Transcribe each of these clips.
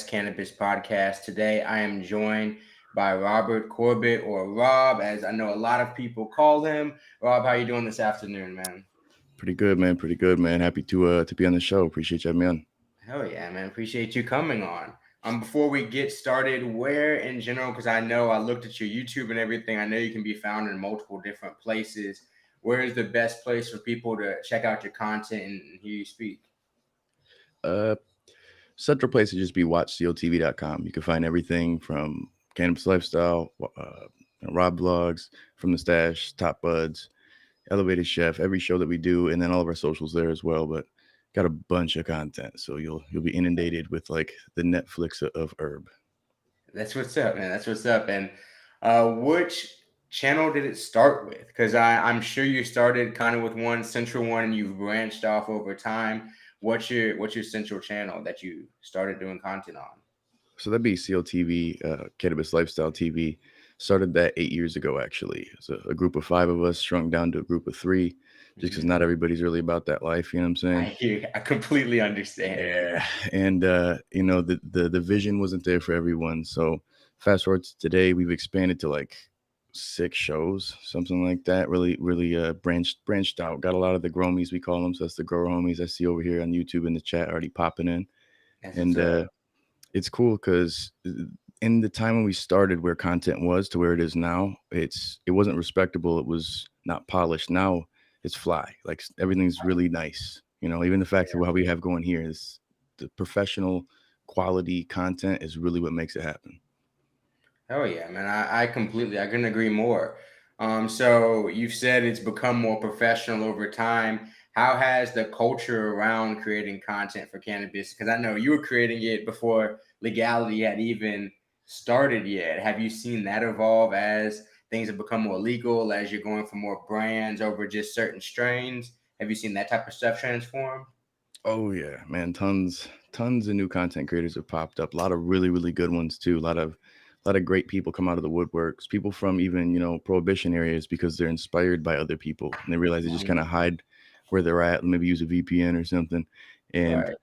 Cannabis Podcast. Today I am joined by Robert Corbett, or Rob, as I know a lot of people call him. Rob, how you doing this afternoon, man? Pretty good, man. Pretty good, man. Happy to be on the show. Appreciate you having me on. Hell yeah, man. Appreciate you coming on. Before we get started, where in general, because I know I looked at your YouTube and everything, I know you can be found in multiple different places. Where is the best place for people to check out your content and hear you speak? Uh, Central place to just be watchcltv.com. You can find everything from cannabis lifestyle, Rob vlogs, from the stash, top buds, elevated chef, every show that we do, and then all of our socials there as well. But got a bunch of content, so you'll be inundated with like the Netflix of herb. That's what's up, man. That's what's up. And which channel did it start with? Because I'm sure you started kind of with one central one and you've branched off over time. What's your central channel that you started doing content on? So that'd be CLTV, Cannabis Lifestyle TV. Started that 8 years ago, actually. It's a group of five of us shrunk down to a group of three, just because Mhm. not everybody's really about that life. You know what I'm I saying? hear, I completely understand. Yeah. And, the vision wasn't there for everyone. So fast forward to today, we've expanded to like 6 shows, something like that. Really branched out. Got a lot of the gromies, we call them. So that's the grower homies I see over here on YouTube in the chat already popping in. That's what's And, up. it's cool because in the time when we started where content was to where it is now, it wasn't respectable. It was not polished. Now it's fly. Like everything's really nice. Even the fact that Yeah. what we have going here is the professional quality content is really what makes it happen. Oh yeah, man. I couldn't agree more. So you've said it's become more professional over time. How has the culture around creating content for cannabis? Because I know you were creating it before legality had even started yet. Have you seen that evolve as things have become more legal, as you're going for more brands over just certain strains? Have you seen that type of stuff transform? Oh yeah, man. Tons of new content creators have popped up. A lot of really good ones too. A lot of great people come out of the woodworks. People from even, prohibition areas because they're inspired by other people and they realize they just kind Mhm. of hide where they're at, maybe use a VPN or something. And, Right.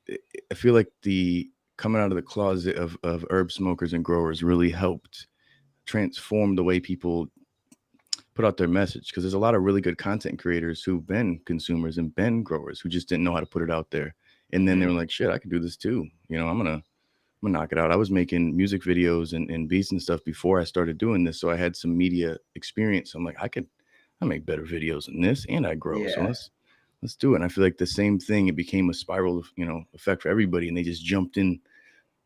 I I feel like the coming out of the closet of herb smokers and growers really helped transform the way people put out their message, because there's a lot of really good content creators who've been consumers and been growers who just didn't know how to put it out there. And then they Mhm. were like, shit, I can do this too. I'm gonna knock it out. I was making music videos and beats and stuff before I started doing this. So I had some media experience. I'm like, I make better videos than this and I grow. So Yeah. let's do it. And I feel like the same thing, it became a spiral of, effect for everybody. And they just jumped in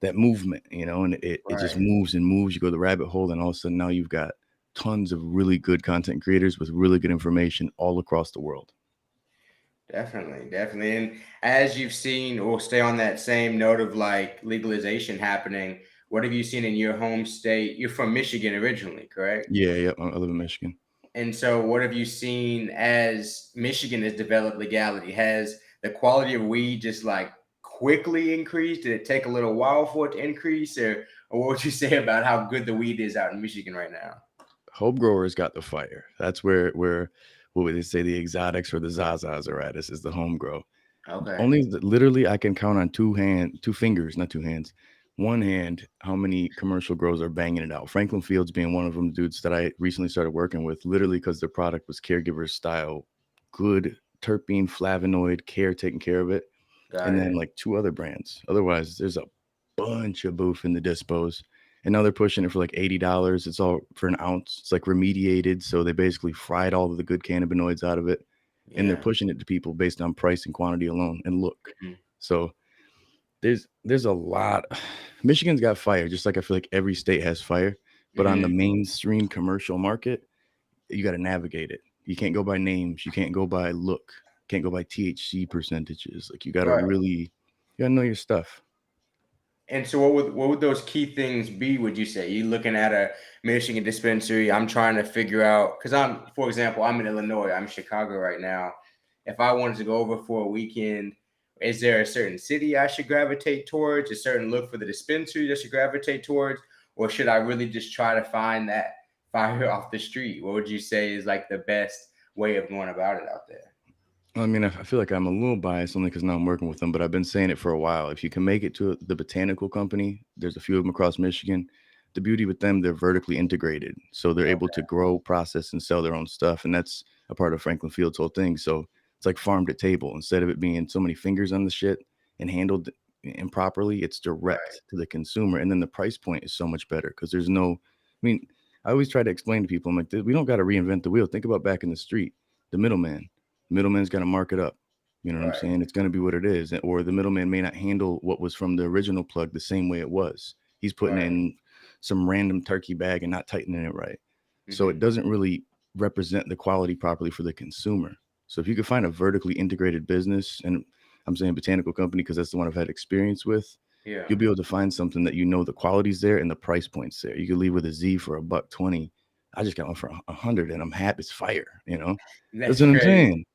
that movement, and it just Right. moves and moves. You go the rabbit hole, and all of a sudden now you've got tons of really good content creators with really good information all across the world. Definitely, definitely. And as you've seen, or stay on that same note of like legalization happening, what have you seen in your home state? You're from Michigan originally, correct? Yeah, yeah. I live in Michigan. And so, what have you seen as Michigan has developed legality? Has the quality of weed just like quickly increased? Did it take a little while for it to increase, or what would you say about how good the weed is out in Michigan right now? Hope growers got the fire. That's where what would they say, the exotics or the Zazas are at. This is the home grow. Okay. Literally, I can count on two fingers, not two hands, one hand, how many commercial grows are banging it out. Franklin Fields being one of them, dudes that I recently started working with, literally because their product was caregiver style, good terpene, flavonoid care, taking care of it, Got and then it. like two other brands. Otherwise, there's a bunch of booth in the dispos. And now they're pushing it for like $80. It's all for an ounce. It's like remediated. So they basically fried all of the good cannabinoids out of it. And they're Yeah. pushing it to people based on price and quantity alone and look. Mhm. So there's a lot. Michigan's got fire, just like I feel like every state has fire. But on the Mhm. mainstream commercial market, you got to navigate it. You can't go by names. You can't go by look. Can't go by THC percentages. Like Right. you gotta know your stuff. And so what would those key things be, would you say? You looking at a Michigan dispensary, I'm trying to figure out, because for example, I'm in Illinois, I'm in Chicago right now. If I wanted to go over for a weekend, is there a certain city I should gravitate towards, a certain look for the dispensary I should gravitate towards, or should I really just try to find that fire off the street? What would you say is like the best way of going about it out there? I mean, I feel like I'm a little biased only because now I'm working with them, but I've been saying it for a while. If you can make it to the botanical company, there's a few of them across Michigan. The beauty with them, they're vertically integrated. So they're able to Okay. grow, process, and sell their own stuff. And that's a part of Franklin Field's whole thing. So it's like farm to table. Instead of it being so many fingers on the shit and handled improperly, it's Right. direct to the consumer. And then the price point is so much better because there's no, I mean, I always try to explain to people, I'm like, we don't got to reinvent the wheel. Think about back in the street, the middleman. Middleman's got to mark it up. You know what I'm Right. saying? It's going to be what it is. Or the middleman may not handle what was from the original plug the same way it was. He's putting Right. in some random turkey bag and not tightening it right. So it Hmm. doesn't really represent the quality properly for the consumer. So if you could find a vertically integrated business, and I'm saying botanical company because that's the one I've had experience with, Yeah. you'll be able to find something that you know the quality's there and the price point's there. You could leave with a Z for $120. I just got one for 100 and I'm happy. It's fire, you know? That's That's what I'm crazy. saying.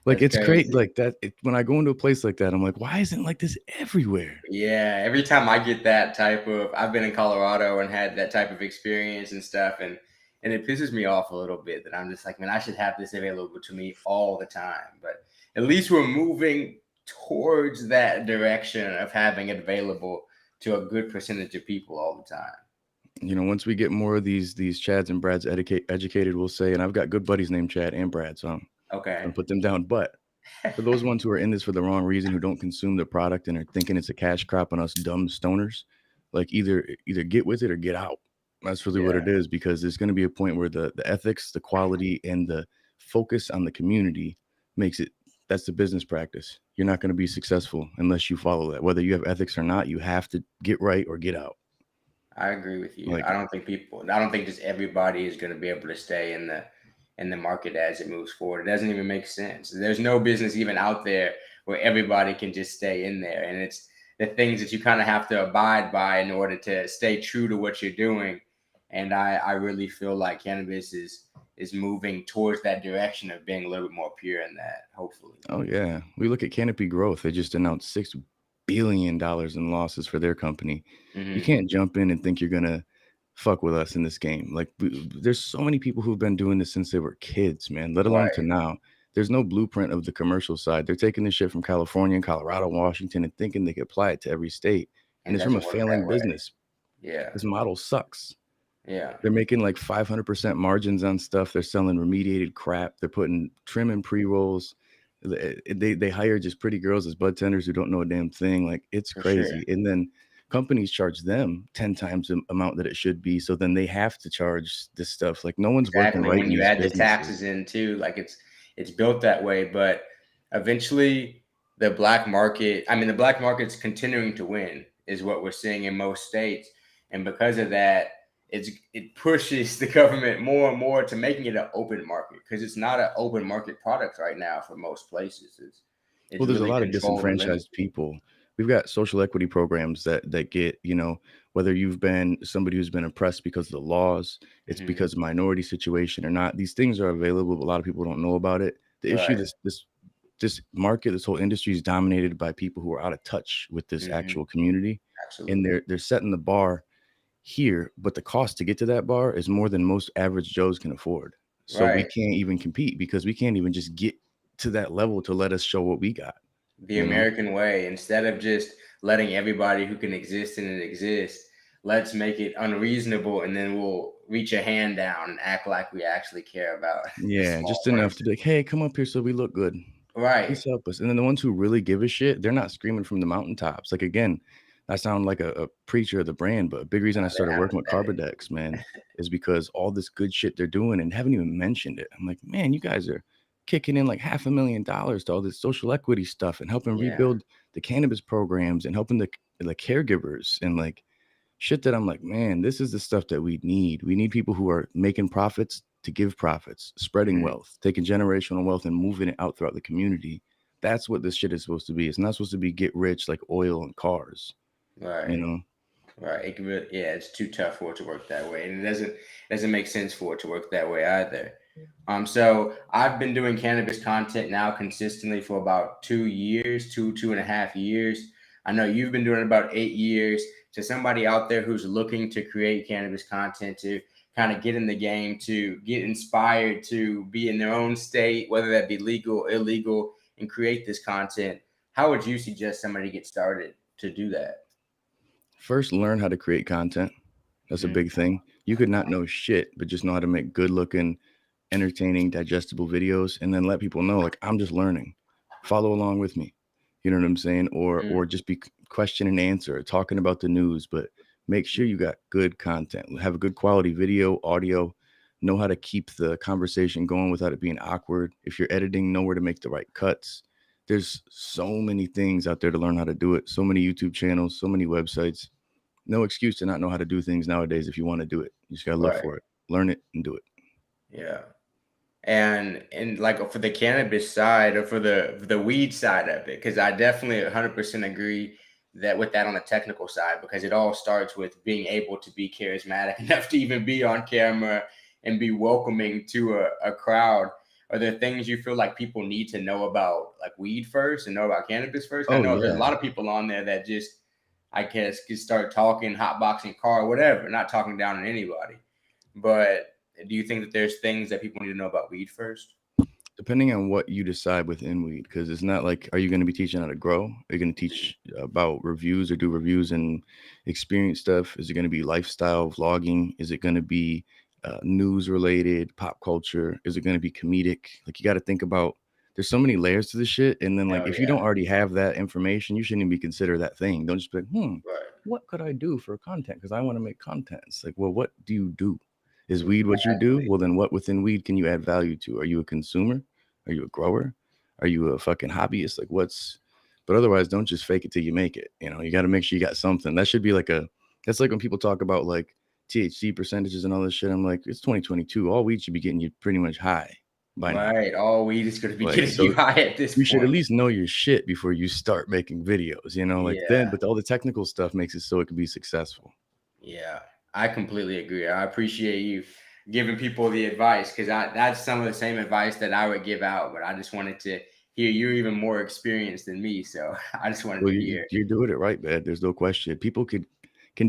Like That's it's great, crazy. like that. When I go into a place like that, I'm like, why isn't like this everywhere? Yeah, every time I get that type of, I've been in Colorado and had that type of experience and stuff, and it pisses me off a little bit that I'm just like, man, I should have this available to me all the time. But at least we're moving towards that direction of having it available to a good percentage of people all the time. You know, once we get more of these Chads and Brads educated, we'll say, and I've got good buddies named Chad and Brad, so I'm gonna Okay. put them down. But for those ones who are in this for the wrong reason, who don't consume the product and are thinking it's a cash crop on us dumb stoners, like either get with it or get out. That's really what Yeah, it is because there's going to be a point where the ethics, the quality, and the focus on the community makes it. That's the business practice. You're not going to be successful unless you follow that. Whether you have ethics or not, you have to get right or get out. I agree with you. Like, I don't think just everybody is going to be able to stay in the market as it moves forward. It doesn't even make sense. There's no business even out there where everybody can just stay in there. And it's the things that you kind of have to abide by in order to stay true to what you're doing. And I really feel like cannabis is moving towards that direction of being a little bit more pure in that, hopefully. oh yeah, we look at Canopy Growth. They just announced $6 billion in losses for their company. You Hmm. can't jump in and think you're gonna fuck with us in this game. Like, there's so many people who've been doing this since they were kids, man. Let alone to Right. now. There's no blueprint of the commercial side. They're taking this shit from California and Colorado, Washington, and thinking they could apply it to every state. And And it it's from a doesn't work that failing way. business. Yeah. This model sucks. Yeah. They're making like 500% margins on stuff. They're selling remediated crap. They're putting trim in pre-rolls. They hire just pretty girls as bud tenders who don't know a damn thing. Like, it's For sure. crazy. And then companies charge them 10 times the amount that it should be. So then they have to charge this stuff. Like, no one's working Exactly. right in When you these add the taxes businesses. in too, like it's built that way. But eventually the black market, I mean the black market's continuing to win is what we're seeing in most states. And because of that, it pushes the government more and more to making it an open market because it's not an open market product right now for most places. It's Well, there's a really lot of controlled and limited. disenfranchised people. We've got social equity programs that get, whether you've been somebody who's been oppressed because of the laws, it's Hmm. because of minority situation or not. These things are available, but a lot of people don't know about it. The issue, Right. this market, this whole industry is dominated by people who are out of touch with this Hmm. actual community, and Absolutely. they're setting the bar here, but the cost to get to that bar is more than most average Joes can afford. So we Right. can't even compete because we can't even just get to that level to let us show what we got, The you know? American way. Instead of just letting everybody who can exist in it exist, let's make it unreasonable and then we'll reach a hand down and act like we actually care about the Yeah, small just enough to person. be like, "Hey, come up here so we look good. Right. Please help us." And then the ones who really give a shit, they're not screaming from the mountaintops. Like, again, I sound like a preacher of the brand, but a big reason I started They're working with apathetic. Carbodex, man, is because all this good shit they're doing and haven't even mentioned it. I'm like, "Man, you guys are kicking in like $500,000 to all this social equity stuff and helping Yeah. rebuild the cannabis programs and helping the caregivers," and like shit that I'm like, man, this is the stuff that we need. We need people who are making profits to give profits, spreading Mhm. wealth, taking generational wealth and moving it out throughout the community. That's what this shit is supposed to be. It's not supposed to be get rich like oil and cars, you Right. know? Right. It can really, yeah, it's too tough for it to work that way. And it doesn't make sense for it to work that way either. So I've been doing cannabis content now consistently for about 2 years, 2.5 years. I know you've been doing it about 8 years. To somebody out there who's looking to create cannabis content, to kind of get in the game, to get inspired to be in their own state, whether that be legal, illegal, and create this content, how would you suggest somebody get started to do that? First, learn how to create content. That's a Mhm. big thing. You could not know shit, but just know how to make good looking, entertaining, digestible videos, and then let people know, like, I'm just learning. Follow along with me. You know what I'm saying? Mhm. Or just be question and answer, talking about the news, but make sure you got good content. Have a good quality video, audio, know how to keep the conversation going without it being awkward. If you're editing, know where to make the right cuts. There's so many things out there to learn how to do it. So many YouTube channels, so many websites. No excuse to not know how to do things nowadays if you want to do it. You just got to look Right. for it, learn it, and do it. Yeah. And like for the cannabis side or for the weed side of it, because I definitely 100% agree that with that on the technical side, because it all starts with being able to be charismatic enough to even be on camera and be welcoming to a crowd. Are there things you feel like people need to know about, like weed first, and know about cannabis first? I Oh know there's a yeah. lot of people on there that just, I guess, can start talking, hotboxing car, whatever, not talking down on anybody. But do you think that there's things that people need to know about weed first? Depending on what you decide within weed, because it's not like, are you going to be teaching how to grow? Are you going to teach about reviews or do reviews and experience stuff? Is it going to be lifestyle vlogging? Is it going to be news related, pop culture? Is it going to be comedic? Like, you got to think about, there's so many layers to this shit. And then, like, Hell if you don't yeah. already have that information, you shouldn't even be consider that thing. Don't just be like, Right. what could I do for content? Because I want to make content. It's like, well, what do you do? Is weed what you do? Exactly. Well, then what within weed can you add value to? Are you a consumer? Are you a grower? Are you a fucking hobbyist? Like, what's, but otherwise, don't just fake it till you make it. You know, you got to make sure you got something. That should be like that's like when people talk about like THC percentages and all this shit. I'm like, it's 2022. All weed should be getting you pretty much high by now. Right. All weed is going to be Like, getting you so high at this you should point. at least know your shit before you start making videos, you know, like then, Yeah. but all the technical stuff makes it so it can be successful. Yeah. I completely agree. I appreciate you giving people the advice, because that's some of the same advice that I would give out, but I just wanted to hear you're even more experienced than me. So I just wanted Well, to hear. you're doing it right, man. There's no question. People can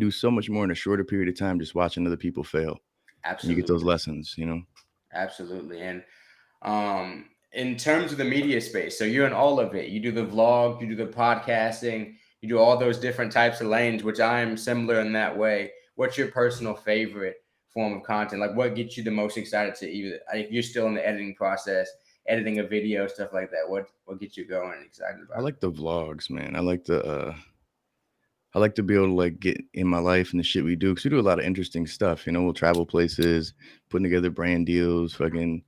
do so much more in a shorter period of time just watching other people fail. And you get those Absolutely. lessons, you know. Absolutely. And in terms of the media space, so you're in all of it. You do the vlog, you do the podcasting, you do all those different types of lanes, which I am similar in that way. What's your personal favorite form of content? Like, what gets you the most excited to either, if you're still in the editing process, editing a video, stuff like that? What gets you going and excited I about it? like the vlogs, man. I like to be able to like get in my life and the shit we do, because we do a lot of interesting stuff. You know, we'll travel places, putting together brand deals, fucking,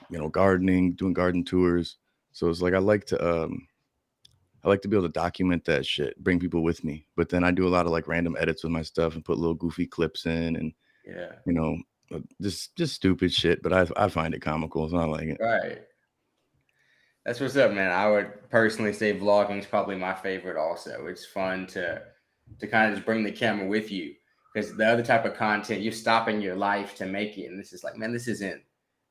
you know, gardening, doing garden tours. So it's like I like to be able to document that shit, bring people with me. But then I do a lot of like random edits with my stuff and put little goofy clips in, and Yeah. you know, just stupid shit. But I find it comical, so I like it. Right. That's what's up, man. I would personally say vlogging is probably my favorite also. It's fun to kind of just bring the camera with you, because the other type of content, you're stopping your life to make it. And this is like, man, this isn't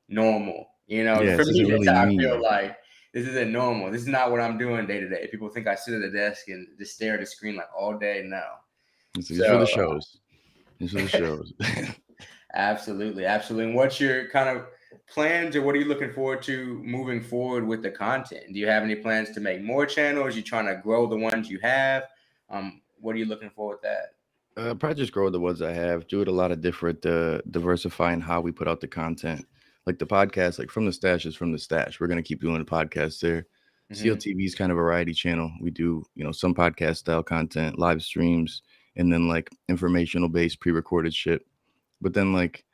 normal. You know, Yeah, for this isn't me, that's really how I feel me. like this isn't normal. This is not what I'm doing day to day. People think I sit at a desk and just stare at a screen like all day. No. It's for the So shows. It's for the shows. absolutely, absolutely. And what's your kind of plans, or what are you looking forward to moving forward with the content? Do you have any plans to make more channels? You trying to grow the ones you have? What are you looking for with that? Probably just grow the ones I have. Do it a lot of different, diversifying how we put out the content. Like the podcast, like from the stash is from the stash. We're gonna keep doing the podcast there. Hmm. CLTV is kind of a variety channel. We do, you know, some podcast style content, live streams, and then like informational based pre-recorded shit. But then like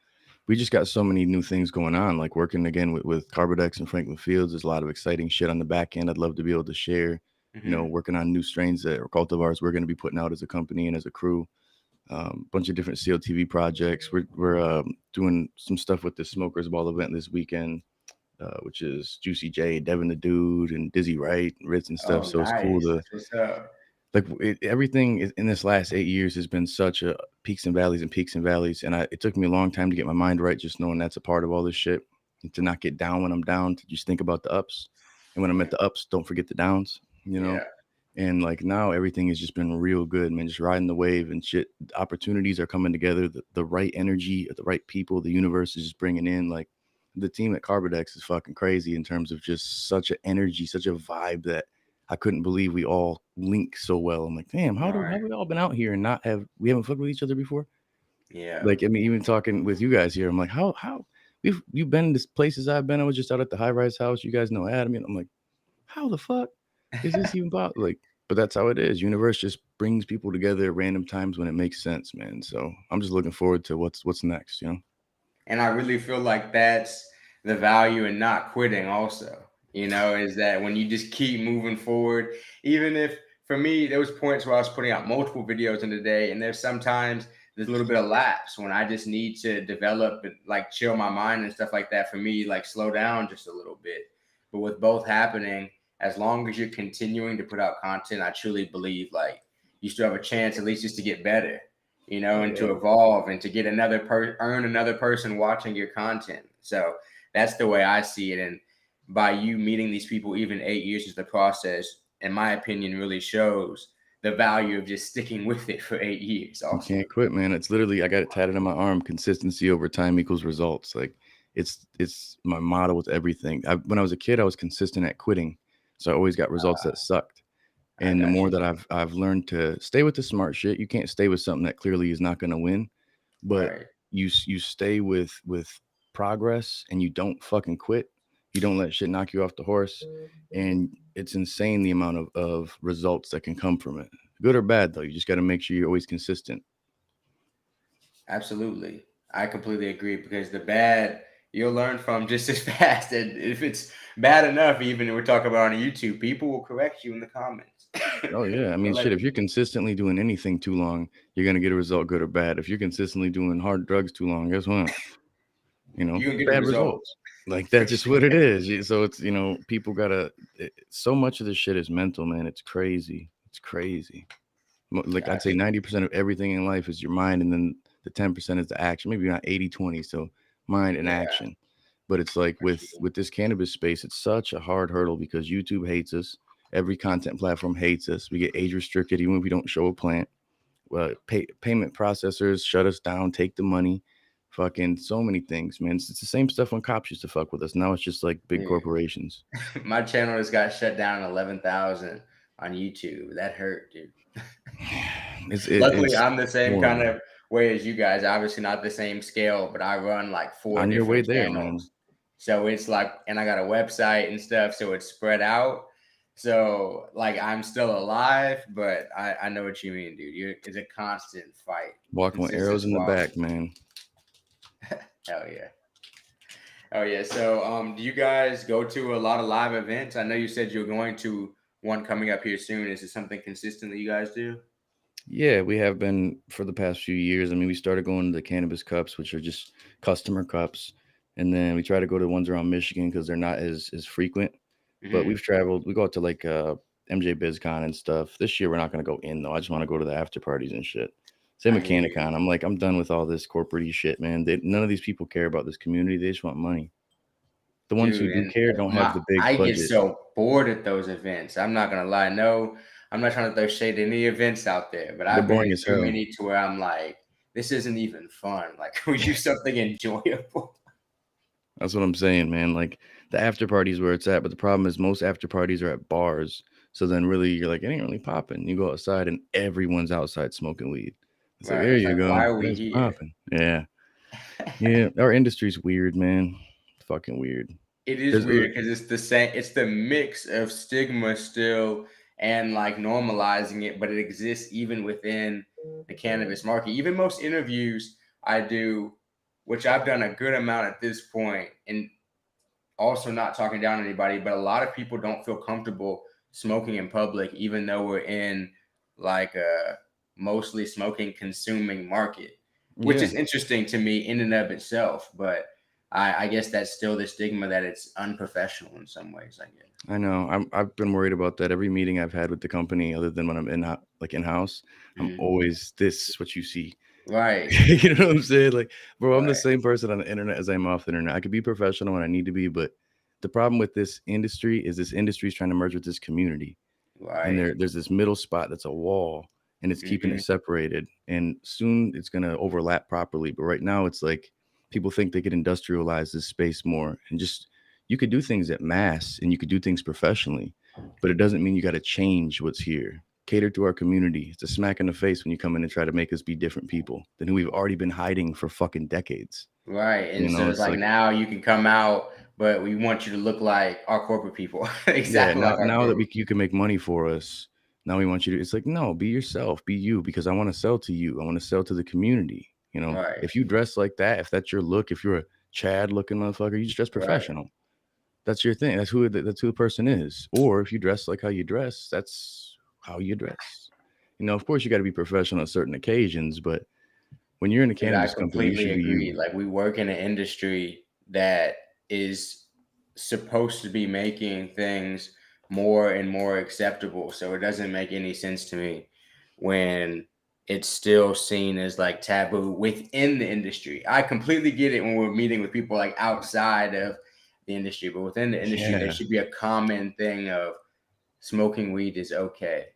we just got so many new things going on. Like working again with Carbodex and Franklin Fields. There's a lot of exciting shit on the back end. I'd love to be able to share. You know, Hmm. working on new strains that or cultivars we're going to be putting out as a company and as a crew. Bunch of different CLTV projects. We're doing some stuff with the Smokers Ball event this weekend, which is Juicy J, Devin the Dude, and Dizzy Wright, and Ritz and stuff. Oh, So it's cool nice. to That's what's up. like everything in this last 8 years has been such a peaks and valleys and peaks and valleys. And it took me a long time to get my mind right, just knowing that's a part of all this shit, and to not get down when I'm down, to just think about the ups. And when I'm at the ups, don't forget the downs, you know? Yeah. And like now everything has just been real good, man. Just riding the wave and shit. Opportunities are coming together. The right energy, the right people, the universe is just bringing in. Like the team at Carbodex is fucking crazy in terms of just such an energy, such a vibe that I couldn't believe we all link so well. I'm like, damn, All have right. we all been out here and we haven't fucked with each other before? Yeah. Like, I mean, even talking with you guys here, I'm like, how you've been to places I've been. I was just out at the High Rise House. You guys know Adam. And I'm like, how the fuck is this even about? Like, but that's how it is. Universe just brings people together at random times when it makes sense, man. So I'm just looking forward to what's next, you know? And I really feel like that's the value in not quitting also, is that when you just keep moving forward, even if for me, there was points where I was putting out multiple videos in a day, and there's a little bit of lapse when I just need to develop and like chill my mind and stuff like that. For me, like slow down just a little bit. But with both happening, as long as you're continuing to put out content, I truly believe like you still have a chance at least just to get better, and to evolve and to get earn another person watching your content. So that's the way I see it. And by you meeting these people, even 8 years is the process, in my opinion, really shows the value of just sticking with it for 8 years. You Also, can't quit, man. It's literally, I got it tatted on my arm. Consistency over time equals results. Like it's my motto with everything. When I was a kid, I was consistent at quitting, so I always got results that sucked. I And the got more you. that I've learned to stay with the smart shit, you can't stay with something that clearly is not going to win, but Right. you stay with progress and you don't fucking quit. You don't let shit knock you off the horse, and it's insane the amount of results that can come from it. Good or bad, though, you just got to make sure you're always consistent. Absolutely. I completely agree because the bad you'll learn from just as fast. And if it's bad enough, even we're talking about on YouTube, people will correct you in the comments. Oh yeah, I Or mean, like, shit. If you're consistently doing anything too long, you're gonna get a result, good or bad. If you're consistently doing hard drugs too long, guess what? you can get the Bad results results. Like for that's just sure. what it is. So it's people gotta. So much of this shit is mental, man. It's crazy. It's crazy. Like I'd say Gotcha. 90% of everything in life is your mind, and then the 10% is the action. Maybe not 80-20. So mind and Yeah, action. But it's like for sure. with this cannabis space, it's such a hard hurdle because YouTube hates us. Every content platform hates us. We get age restricted even if we don't show a plant. Payment processors shut us down, take the money, fucking so many things, man. It's the same stuff when cops used to fuck with us. Now it's just like big Dude, corporations. my channel just got shut down at 11,000 on YouTube. That hurt, dude. Luckily, It's I'm the same kind horrible. of way as you guys. Obviously, not the same scale, but I run like four On your way different there, man. channels. So it's like, and I got a website and stuff. So it's spread out. So like, I'm still alive, but I know what you mean, dude. It's a constant fight, Walking with consistent arrows in the squabbling. back, man. Hell yeah. Oh yeah. So do you guys go to a lot of live events? I know you said you're going to one coming up here soon. Is it something consistent that you guys do? Yeah, we have been for the past few years. I mean, we started going to the cannabis cups, which are just customer cups, and then we try to go to ones around Michigan because they're not as frequent. But Hmm. we've traveled. We go out to like MJ BizCon and stuff. This year we're not going to go in though. I just want to go to the after parties and shit. Same I with hear you. CannaCon. I'm like, I'm done with all this corporate shit, man. None of these people care about this community. They just want money. The ones who Dude, do and care don't have the big I get budget. so bored at those events. I'm not gonna lie. No, I'm not trying to throw shade at any events out there, but They're I've been boring in as too hell. many to where I'm like, this isn't even fun. Like, can we do something enjoyable? That's what I'm saying, man. Like the after parties where it's at, but the problem is most after parties are at bars. So then really you're like, it ain't really popping. You go outside and everyone's outside smoking weed. It's like, Right. there It's you like, why go. are we That's here? popping. Yeah. Yeah. Our industry's weird, man. Fucking weird. It is There's weird because it's the same. It's the mix of stigma still and like normalizing it, but it exists even within the cannabis market. Even most interviews I do, which I've done a good amount at this point, and also not talking down on anybody, but a lot of people don't feel comfortable smoking in public, even though we're in like a mostly smoking consuming market, which yeah. is interesting to me in and of itself. But I guess that's still the stigma that it's unprofessional in some ways, I guess. I know. I've been worried about that. Every meeting I've had with the company, other than when I'm in house, I'm Mhm. always this is what you see. Right, You know what I'm saying? Like, bro, I'm the right, same person on the internet as I'm off the internet. I could be professional when I need to be, but the problem with this industry is trying to merge with this community. And right. there's this middle spot that's a wall and it's keeping Hmm. it separated. And soon it's gonna overlap properly. But right now it's like people think they could industrialize this space more and just you could do things at mass and you could do things professionally, but it doesn't mean you got to change what's here. Cater to our community. It's a smack in the face when you come in and try to make us be different people than who we've already been hiding for fucking decades. Right. You And know, so it's it's like like, now you can come out, but we want you to look like our corporate people. yeah, Exactly now like our now that corporate. you can make money for us, now we want you to. It's like, no, be yourself, be you, because I want to sell to you. I want to sell to the community. You know, Right. if you dress like that, if that's your look, if you're a Chad looking motherfucker, you just dress Right. professional. That's your thing. That's who the person is. Or if you dress like how you dress, that's how you dress. You know, of course, you got to be professional at certain occasions, but when you're in a Dude, I cannabis company, you completely should be agree. you. Like we work in an industry that is supposed to be making things more and more acceptable. So it doesn't make any sense to me when it's still seen as like taboo within the industry. I completely get it when we're meeting with people like outside of the industry, but within the industry, there Yeah. should be a common thing of smoking weed is okay.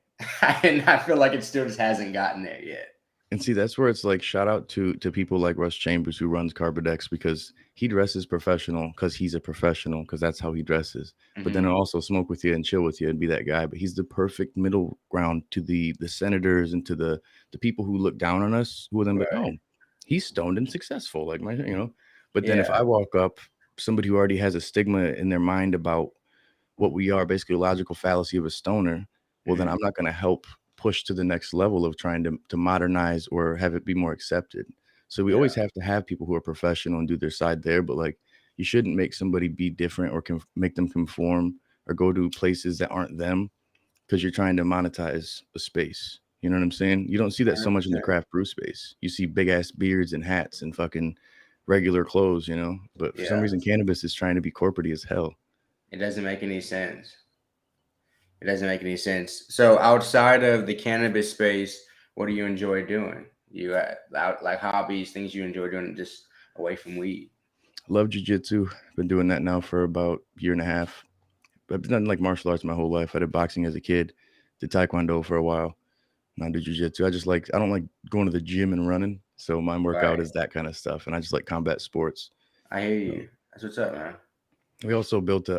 And I feel like it still just hasn't gotten there yet. And see, that's where it's like shout out to people like Russ Chambers who runs Carbodex because he dresses professional because he's a professional because that's how he dresses. But then Hmm. he'll also smoke with you and chill with you and be that guy. But he's the perfect middle ground to the senators and to the people who look down on us who will then be like, Right. oh, he's stoned and successful, like my, you know. But then if Yeah. I walk up, somebody who already has a stigma in their mind about what we are, basically a logical fallacy of a stoner, well, then Mhm. I'm not going to help push to the next level of trying to modernize or have it be more accepted. So we Yeah, always have to have people who are professional and do their side there, but like you shouldn't make somebody be different or make them conform or go to places that aren't them because you're trying to monetize a space. You know what I'm saying? You don't see that so much in the 100%. craft brew space. You see big ass beards and hats and fucking regular clothes, you know. But for some Yeah, reason, cannabis is trying to be corporate as hell. it doesn't make any sense. It doesn't make any sense. So outside of the cannabis space, what do you enjoy doing? You out like hobbies, things you enjoy doing just away from weed. Love jujitsu. Been doing that now for about a year and a half. I've done like martial arts my whole life. I did boxing as a kid, did taekwondo for a while. Now I do jujitsu. I don't like going to the gym and running. So my workout Right. is that kind of stuff. And I just like combat sports. I hear So you. That's what's up, man. we also built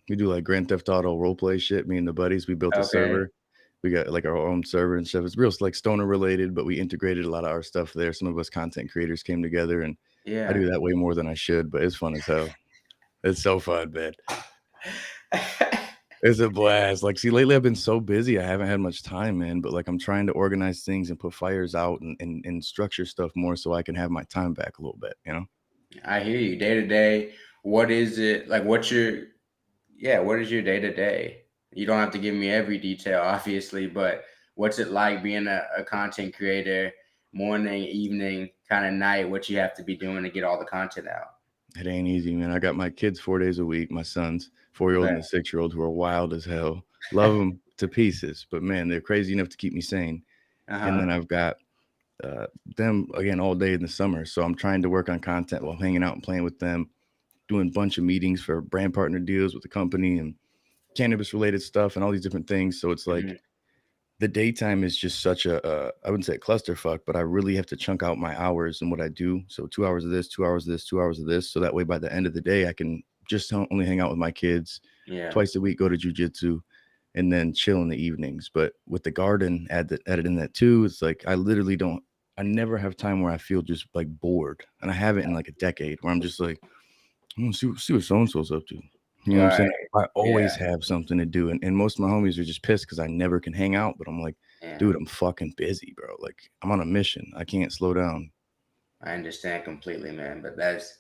we do like Grand Theft Auto role play shit. Me and the buddies, we built a Okay. server. We got like our own server and stuff. It's real like stoner related, but we integrated a lot of our stuff there. Some of us content creators came together and I Yeah. do that way more than I should, but it's fun as hell. It's so fun, man. It's a blast. Like, see, lately I've been so busy, I haven't had much time, man. But like, I'm trying to organize things and put fires out and structure stuff more so I can have my time back a little bit, you know? I hear you. Day to day, what is it like? What is your day to day? You don't have to give me every detail, obviously, but what's it like being a content creator, morning, evening, kind of night, what you have to be doing to get all the content out? It ain't easy, man. I got my kids 4 days a week, my sons, 4-year-old and Okay. a 6-year-old, who are wild as hell. Love them to pieces, but man, they're crazy enough to keep me sane. And Uh-huh. then I've got them again all day in the summer. So I'm trying to work on content while hanging out and playing with them, doing a bunch of meetings for brand partner deals with the company and cannabis related stuff and all these different things. So it's like Mhm. the daytime is just such I wouldn't say a clusterfuck, but I really have to chunk out my hours and what I do. So 2 hours of this, 2 hours of this, 2 hours of this. So that way by the end of the day, I can just only hang out with my kids Yeah. twice a week, go to jujitsu, and then chill in the evenings. But with the garden, added in that too, it's like I never have time where I feel just like bored. And I haven't in like a decade where I'm just like, see what so and so's up to. You know what I'm saying? Right. I Yeah. always have something to do, and most of my homies are just pissed because I never can hang out. But I'm like, Yeah. dude, I'm fucking busy, bro. Like I'm on a mission. I can't slow down. I understand completely, man. But that's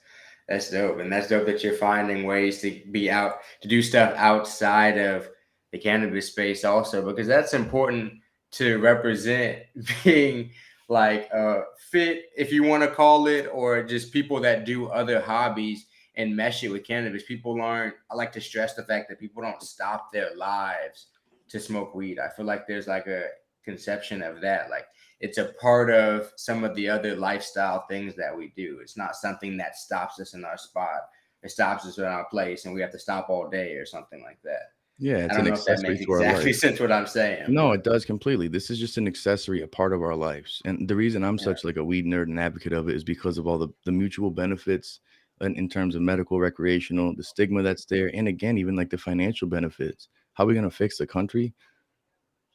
dope. And that's dope that you're finding ways to be out to do stuff outside of the cannabis space also, because that's important to represent being like fit, if you want to call it, or just people that do other hobbies and mesh it with cannabis. People aren't, I like to stress the fact that people don't stop their lives to smoke weed. I feel like there's like a conception of that. Like it's a part of some of the other lifestyle things that we do. It's not something that stops us in our spot. It stops us in our place and we have to stop all day or something like that. Yeah, I it's don't an know if that accessory makes to our exactly life. sense what I'm saying, No, but it does completely. This is just an accessory, a part of our lives. And the reason I'm yeah, such like a weed nerd and advocate of it is because of all the mutual benefits in terms of medical, recreational, the stigma that's there, and again, even like the financial benefits. How are we gonna fix the country?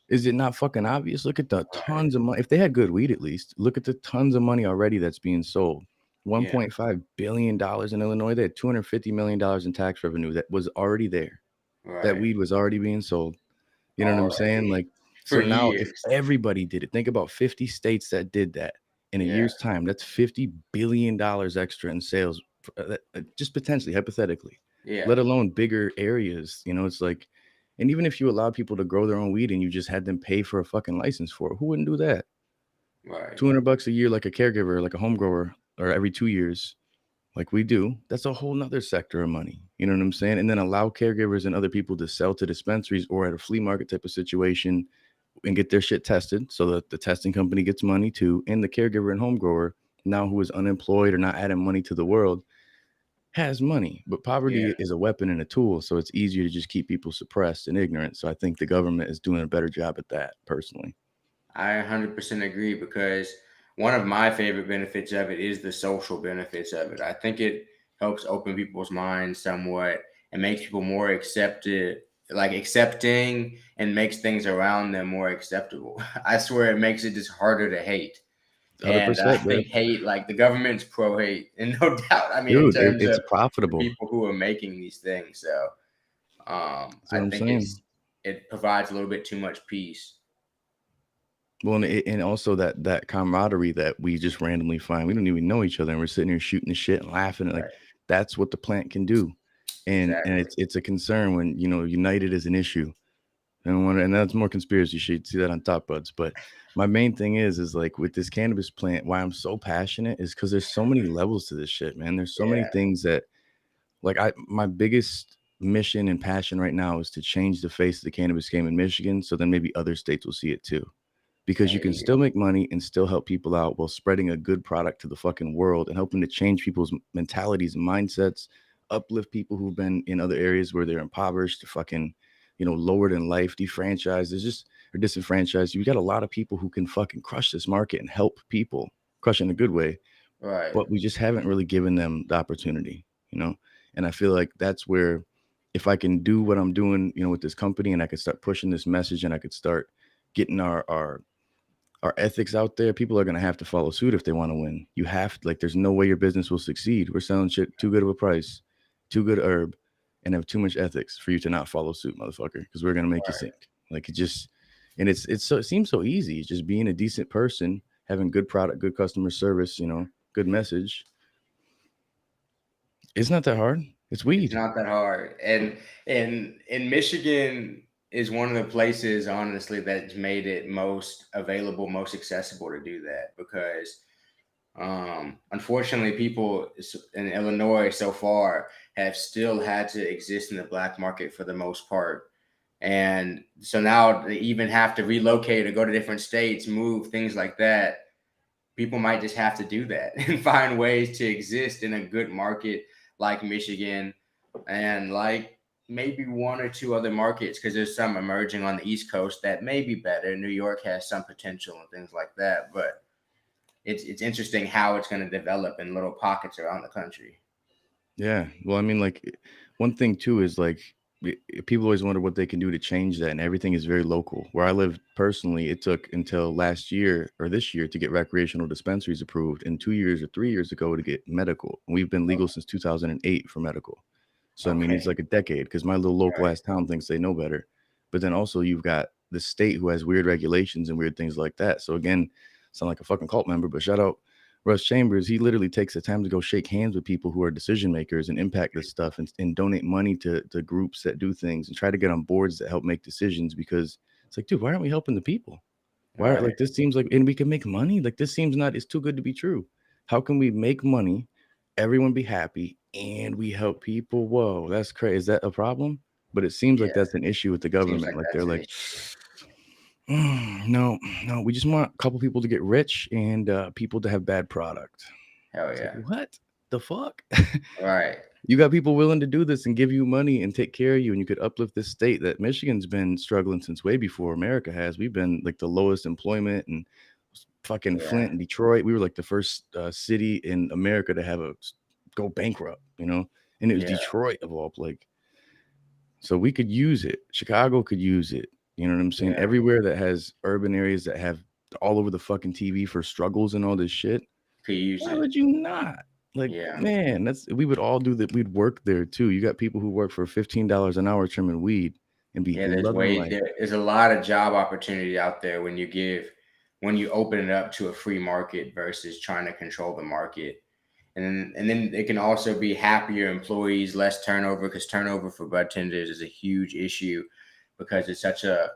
Is it not fucking obvious? Look at the right. tons of money. If they had good weed, at least look at the tons of money already that's being sold. Yeah, $1.5 billion in Illinois. They had $250 million in tax revenue that was already there. That right. weed was already being sold. You know what I'm saying? Already Like, for so now if years. everybody did it, think about 50 states that did that in a Yeah, year's time. That's $50 billion extra in sales, just potentially, hypothetically, yeah, let alone bigger areas. You know, it's like, and even if you allowed people to grow their own weed and you just had them pay for a fucking license for it, who wouldn't do that? right. $200 a year, like a caregiver, like a home grower, or every 2 years, like we do, that's a whole nother sector of money. You know what I'm saying? And then allow caregivers and other people to sell to dispensaries or at a flea market type of situation and get their shit tested so that the testing company gets money too. And the caregiver and home grower, now who is unemployed or not adding money to the world, has money. But Yeah, poverty is a weapon and a tool. So it's easier to just keep people suppressed and ignorant. So I think the government is doing a better job at that personally. I 100% agree because one of my favorite benefits of it is the social benefits of it. I think it helps open people's minds somewhat and makes people more accepted, like accepting, and makes things around them more acceptable. I swear it makes it just harder to hate. And I 100%, bro. think hate, like the government's pro hate, and no doubt. I mean, in Dude, terms it's of the profitable. people who are making these things. So That's I what I'm think saying. it provides a little bit too much peace. Well, and also that camaraderie that we just randomly find. We don't even know each other, and we're sitting here shooting the shit and laughing. And like Right. that's what the plant can do. And Exactly. it's a concern when united is an issue. And that's more conspiracy shit. See that on Top Buds. But my main thing is like with this cannabis plant, why I'm so passionate is because there's so many levels to this shit, man. There's so many Yeah. things that like my biggest mission and passion right now is to change the face of the cannabis game in Michigan, so then maybe other states will see it too, because you There can you go. still make money and still help people out while spreading a good product to the fucking world and helping to change people's mentalities and mindsets, uplift people who've been in other areas where they're impoverished to fucking, lowered in life, defranchised. There's just or disenfranchised. You got a lot of people who can fucking crush this market and help people, crush in a good way, Right. but we just haven't really given them the opportunity, you know? And I feel like that's where if I can do what I'm doing, with this company and I could start pushing this message and I could start getting our ethics out there, people are going to have to follow suit if they want to win. You have to, like, there's no way your business will succeed. We're selling shit too good of a price, too good herb, and have too much ethics for you to not follow suit, motherfucker, because we're going to make you Right. sink. Like it just, and it seems so easy. It's just being a decent person, having good product, good customer service, good message. It's not that hard. It's It's weed. not that hard. And in Michigan is one of the places, honestly, that's made it most available, most accessible to do that because unfortunately people in Illinois so far have still had to exist in the black market for the most part. And so now they even have to relocate or go to different states, move, things like that. People might just have to do that and find ways to exist in a good market like Michigan and like maybe one or two other markets because there's some emerging on the East Coast that may be better. New York has some potential and things like that, but it's interesting how it's going to develop in little pockets around the country. Yeah. Well, I mean, like, one thing too is like people always wonder what they can do to change that, and everything is very local. Where I live personally, it took until last year or this year to get recreational dispensaries approved, and 2 years or 3 years ago to get medical. And we've been legal since 2008 for medical. So I mean, Okay, it's like a decade because my little local right, ass town thinks they know better. But then also you've got the state who has weird regulations and weird things like that. So again, sound like a fucking cult member, but shout out Russ Chambers. He literally takes the time to go shake hands with people who are decision makers and impact this stuff and donate money to groups that do things and try to get on boards that help make decisions, because it's like, dude, why aren't we helping the people? Why are, right, like, this seems like, and we can make money. Like, this seems not, it's too good to be true. How can we make money, everyone be happy, and we help people? Whoa, that's crazy. Is that a problem? But it seems like yeah. that's an issue with the Seems government. like Like they're that's an like, issue. No, no, we just want a couple people to get rich and people to have bad product. Hell It's like, yeah. what? the fuck? Right. You got people willing to do this and give you money and take care of you, and you could uplift this state that Michigan's been struggling since way before America has. We've been like the lowest employment, and fucking Yeah. Flint and Detroit. We were like the first city in America to have go bankrupt, and it was Yeah. Detroit of all like. So we could use it. Chicago could use it. You know what I'm saying? Yeah. Everywhere that has urban areas that have all over the fucking TV for struggles and all this shit. Could use Why it. would you not? Like, Yeah. man, we would all do that. We'd work there too. You got people who work for $15 an hour trimming weed and be Yeah, loving life. there's a lot of job opportunity out there when you open it up to a free market versus trying to control the market. And then it can also be happier employees, less turnover, because turnover for bud tenders is a huge issue because it's such a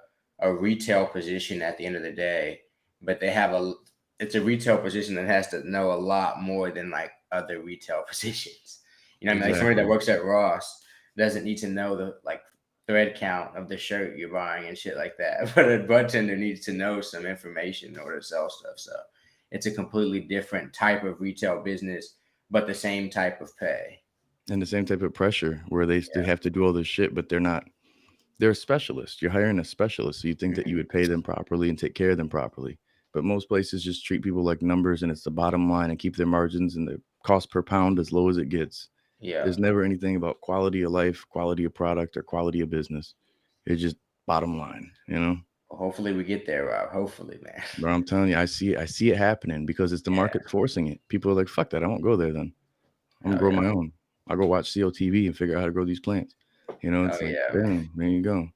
retail position at the end of the day. But it's a retail position that has to know a lot more than like other retail positions. You know what I mean? Like somebody that Exactly. works at Ross doesn't need to know the like thread count of the shirt you're buying and shit like that. But a bud tender needs to know some information in order to sell stuff. So it's a completely different type of retail business, but the same type of pay. And the same type of pressure where they Yeah. have to do all this shit, but they're not. They're a specialist. You're hiring a specialist. So you think that you Mhm. would pay them properly and take care of them properly. But most places just treat people like numbers and it's the bottom line and keep their margins and the cost per pound as low as it gets. Yeah. There's never anything about quality of life, quality of product, or quality of business. It's just bottom line. Well, hopefully we get there, Rob. Hopefully, man. But I'm telling you, I see it happening because it's the Yeah. market forcing it. People are like, fuck that, I won't go there then. I'm gonna Oh grow yeah. my own. I'll go watch CLTV and figure out how to grow these plants. Oh It's like, yeah, man. bam, there you go.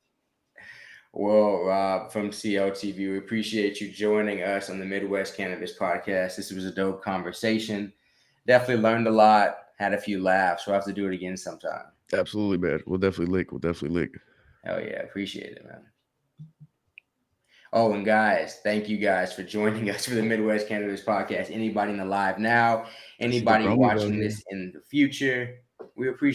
Well, Rob from CLTV, we appreciate you joining us on the Midwest Cannabis Podcast. This was a dope conversation. Definitely learned a lot, had a few laughs. We'll have to do it again sometime. Absolutely bad. We'll definitely lick. Hell yeah, appreciate it, man. Oh, and guys, thank you guys for joining us for the Midwest Cannabis Podcast. Anybody in the live now, I see the anybody Bromies out watching here. this in the future, we appreciate